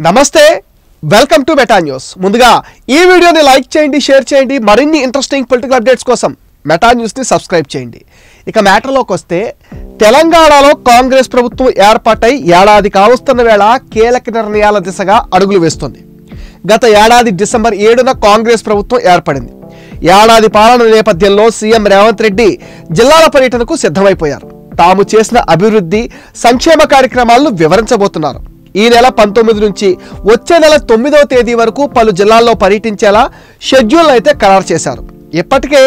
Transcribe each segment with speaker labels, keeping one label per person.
Speaker 1: నమస్తే welcome to meta news. ముందుగా ఈ వీడియోని లైక్ చేయండి, షేర్ చేయండి. మరిన్ని ఇంట్రెస్టింగ్ పొలిటికల్ అప్డేట్స్ కోసం మెటా న్యూస్ని సబ్స్క్రైబ్ చేయండి. ఇక మ్యాటర్లోకి వస్తే, తెలంగాణలో కాంగ్రెస్ ప్రభుత్వం ఏర్పాటై ఏడాది కావస్తున్న వేళ కీలక నిర్ణయాల దిశగా అడుగులు వేస్తుంది. గత ఏడాది డిసెంబర్ 7న కాంగ్రెస్ ప్రభుత్వం ఏర్పడింది. ఏడాది పాలన నేపథ్యంలో సీఎం రేవంత్ రెడ్డి జిల్లాల పర్యటనకు సిద్ధమైపోయారు. తాము చేసిన అభివృద్ధి సంక్షేమ కార్యక్రమాలను వివరించబోతున్నారు. ఈ నెల 19 నుంచి వచ్చే నెల 9వ తేదీ వరకు పలు జిల్లాల్లో పర్యటించేలా షెడ్యూల్ అయితే ఖరారు చేశారు. ఇప్పటికే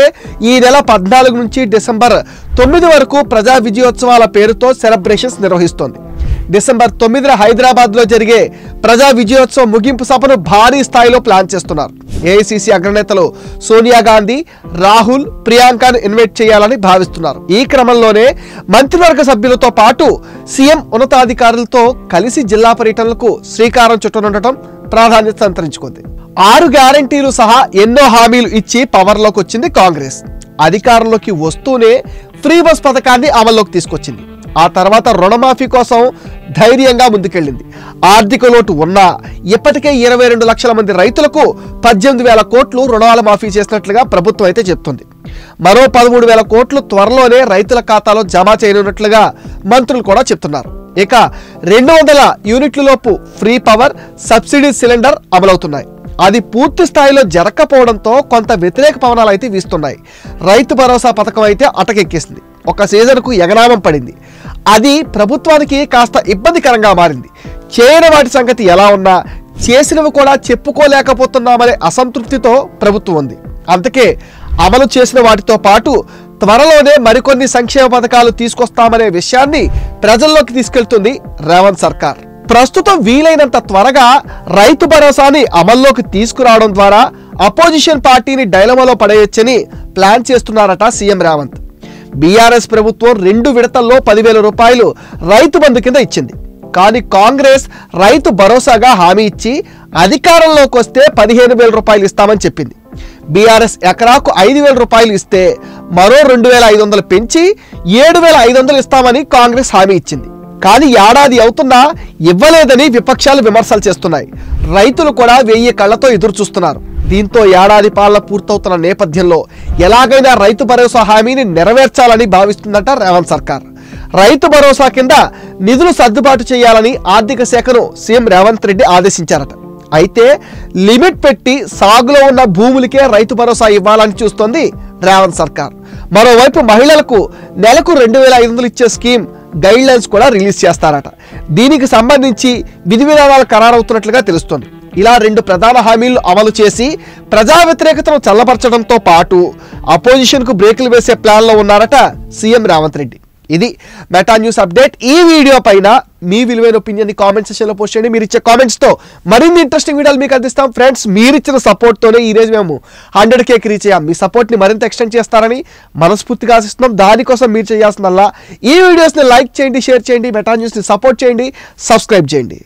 Speaker 1: ఈ నెల 14 నుంచి డిసెంబర్ 9 వరకు ప్రజా విజయోత్సవాల పేరుతో సెలబ్రేషన్స్ నిర్వహిస్తోంది. డిసెంబర్ 9న హైదరాబాద్లో జరిగే ప్రజా విజయోత్సవం ముగింపు సభను భారీ స్థాయిలో ప్లాన్ చేస్తున్నారు. ఏఐసిసి అగ్రనేతలు సోనియా గాంధీ, రాహుల్, ప్రియాంకను ఇన్వైట్ చేయాలని భావిస్తున్నారు. ఈ క్రమంలోనే మంత్రివర్గ సభ్యులతో పాటు సీఎం ఉన్నతాధికారులతో కలిసి జిల్లా పర్యటనలకు శ్రీకారం చుట్టనుండటం ప్రాధాన్యత సంతరించుకుంది. 6 గ్యారంటీలు సహా ఎన్నో హామీలు ఇచ్చి పవర్లోకి వచ్చింది కాంగ్రెస్. అధికారంలోకి వస్తూనే ఫ్రీ బస్ పథకాన్ని అమల్లోకి తీసుకొచ్చింది. ఆ తర్వాత రుణమాఫీ కోసం ధైర్యంగా ముందుకెళ్ళింది. ఆర్థిక లోటు ఉన్నా ఇప్పటికే 22 లక్షల మంది రైతులకు 18,000 కోట్లు రుణాల మాఫీ చేసినట్లుగా ప్రభుత్వం అయితే చెప్తుంది. మరో 13,000 కోట్లు త్వరలోనే రైతుల ఖాతాలో జమ చేయనున్నట్లుగా మంత్రులు కూడా చెప్తున్నారు. ఇక 200 యూనిట్ల లోపు ఫ్రీ పవర్, సబ్సిడీ సిలిండర్ అమలవుతున్నాయి. అది పూర్తి స్థాయిలో జరగకపోవడంతో కొంత వ్యతిరేక పవనాలు అయితే వీస్తున్నాయి. రైతు భరోసా పథకం అయితే అటకెక్కేసింది. ఒక సీజన్కు ఎగనామం పడింది. అది ప్రభుత్వానికి కాస్త ఇబ్బందికరంగా మారింది. చేయని వాటి సంగతి ఎలా ఉన్నా చేసినవి కూడా చెప్పుకోలేకపోతున్నామనే అసంతృప్తితో ప్రభుత్వం ఉంది. అందుకే అమలు చేసిన వాటితో పాటు త్వరలోనే మరికొన్ని సంక్షేమ పథకాలు తీసుకొస్తామనే విషయాన్ని ప్రజల్లోకి తీసుకెళ్తుంది రేవంత్ సర్కార్. ప్రస్తుతం వీలైనంత త్వరగా రైతు భరోసాని అమల్లోకి తీసుకురావడం ద్వారా అపోజిషన్ పార్టీని డైలమాలో పడేయొచ్చని ప్లాన్ చేస్తున్నారట సీఎం రేవంత్. బీఆర్ఎస్ ప్రభుత్వం 2 విడతల్లో 10,000 రూపాయలు రైతు బంధు కింద ఇచ్చింది. కానీ కాంగ్రెస్ రైతు భరోసాగా హామీ ఇచ్చి అధికారంలోకి వస్తే 15,000 రూపాయలు ఇస్తామని చెప్పింది. బీఆర్ఎస్ ఎకరాకు 5,000 రూపాయలు ఇస్తే మరో 2,500 పెంచి 7,500 ఇస్తామని కాంగ్రెస్ హామీ ఇచ్చింది. కానీ ఏడాది అవుతున్నా ఇవ్వలేదని విపక్షాలు విమర్శలు చేస్తున్నాయి. రైతులు కూడా 1000 కళ్లతో ఎదురు చూస్తున్నారు. దీంతో ఏడాది పాలన పూర్తవుతున్న నేపథ్యంలో ఎలాగైనా రైతు భరోసా హామీని నెరవేర్చాలని భావిస్తుందట రేవంత్ సర్కార్. రైతు భరోసా కింద నిధులు సర్దుబాటు చేయాలని ఆర్థిక శాఖను సీఎం రేవంత్ రెడ్డి ఆదేశించారట. అయితే లిమిట్ పెట్టి సాగులో ఉన్న భూములకే రైతు భరోసా ఇవ్వాలని చూస్తోంది రేవంత్ సర్కార్. మరోవైపు మహిళలకు నెలకు 2,500 ఇచ్చే స్కీమ్ గైడ్ లైన్స్ కూడా రిలీజ్ చేస్తారట. దీనికి సంబంధించి విధి విధానాలు ఖరారవుతున్నట్లుగా తెలుస్తోంది. ఇలా 2 ప్రధాన హామీలు అమలు చేసి ప్రజా వ్యతిరేకతను చల్లబరచడంతో పాటు అపోజిషన్కు బ్రేకులు వేసే ప్లాన్లో ఉన్నారట సీఎం రేవంత్ రెడ్డి. ఇది మెటా న్యూస్ అప్డేట్. ఈ వీడియో పైన మీ విలువైన ఒపీనియన్ని కామెంట్ సెక్షన్లో పోస్ట్ చేయండి. మీరు ఇచ్చే కామెంట్స్తో మరిన్ని ఇంట్రెస్టింగ్ వీడియోలు మీకు అందిస్తాం. ఫ్రెండ్స్, మీరు ఇచ్చిన సపోర్ట్తోనే ఈరోజు మేము 100K రీచ్ అయ్యాం. మీ సపోర్ట్ని మరింత ఎక్స్టెండ్ చేస్తారని మనస్ఫూర్తిగా ఆశిస్తున్నాం. దానికోసం మీరు చేయాల్సిందల్లా ఈ వీడియోస్ని లైక్ చేయండి, షేర్ చేయండి, మెటా న్యూస్ని సపోర్ట్ చేయండి, సబ్స్క్రైబ్ చేయండి.